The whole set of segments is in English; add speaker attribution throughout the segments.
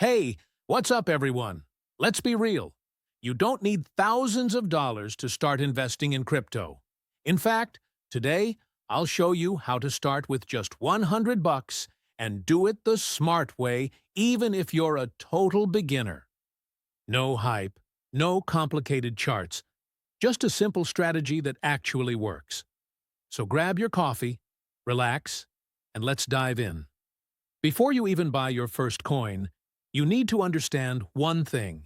Speaker 1: Hey, what's up, everyone? Let's be real. You don't need thousands of dollars to start investing in crypto. In fact, today I'll show you how to start with just 100 bucks and do it the smart way, even if you're a total beginner. No hype, no complicated charts, just a simple strategy that actually works. So grab your coffee, relax, and let's dive in. Before you even buy your first coin, you need to understand one thing.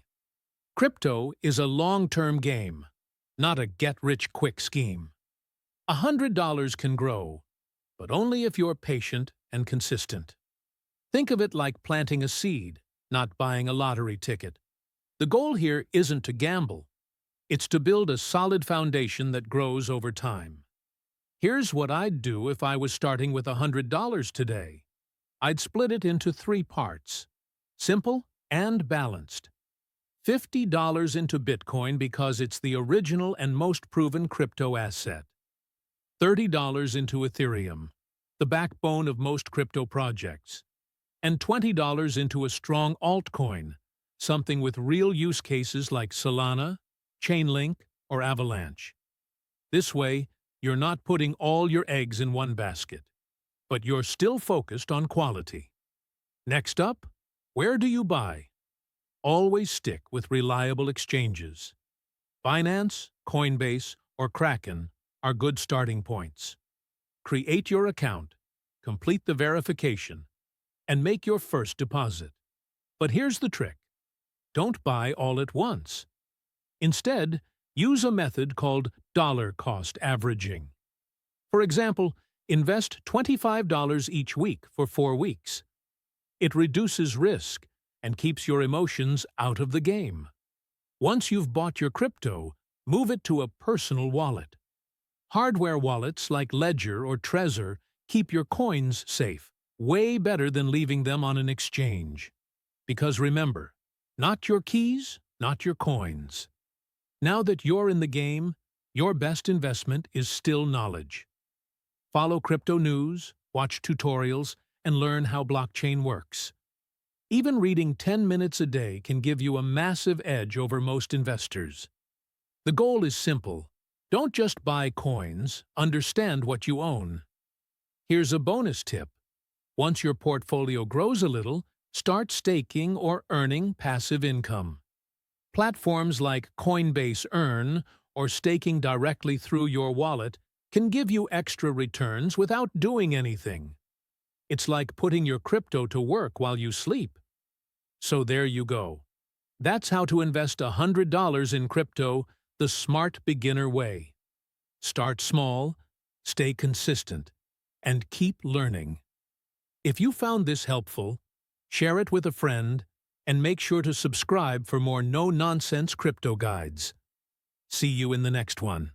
Speaker 1: Crypto is a long-term game, not a get-rich-quick scheme. $100 can grow, but only if you're patient and consistent. Think of it like planting a seed, not buying a lottery ticket. The goal here isn't to gamble. It's to build a solid foundation that grows over time. Here's what I'd do if I was starting with $100 today. I'd split it into 3 parts. Simple and balanced. $50 into Bitcoin because it's the original and most proven crypto asset. $30 into Ethereum, the backbone of most crypto projects. And $20 into a strong altcoin, something with real use cases like Solana, Chainlink, or Avalanche. This way, you're not putting all your eggs in one basket, but you're still focused on quality. Next up, where do you buy? Always stick with reliable exchanges. Binance, Coinbase, or Kraken are good starting points. Create your account, complete the verification, and make your first deposit. But here's the trick. Don't buy all at once. Instead, use a method called dollar cost averaging. For example, invest $25 each week for 4 weeks. It reduces risk and keeps your emotions out of the game. Once you've bought your crypto, move it to a personal wallet. Hardware wallets like Ledger or Trezor keep your coins safe, way better than leaving them on an exchange. Because remember, not your keys, not your coins. Now that you're in the game, your best investment is still knowledge. Follow crypto news, watch tutorials, and learn how blockchain works. Even reading 10 minutes a day can give you a massive edge over most investors. The goal is simple. Don't just buy coins, understand what you own. Here's a bonus tip. Once your portfolio grows a little, start staking or earning passive income. Platforms like Coinbase Earn or staking directly through your wallet can give you extra returns without doing anything. It's like putting your crypto to work while you sleep. So there you go. That's how to invest $100 in crypto the smart beginner way. Start small, stay consistent, and keep learning. If you found this helpful, share it with a friend and make sure to subscribe for more no-nonsense crypto guides. See you in the next one.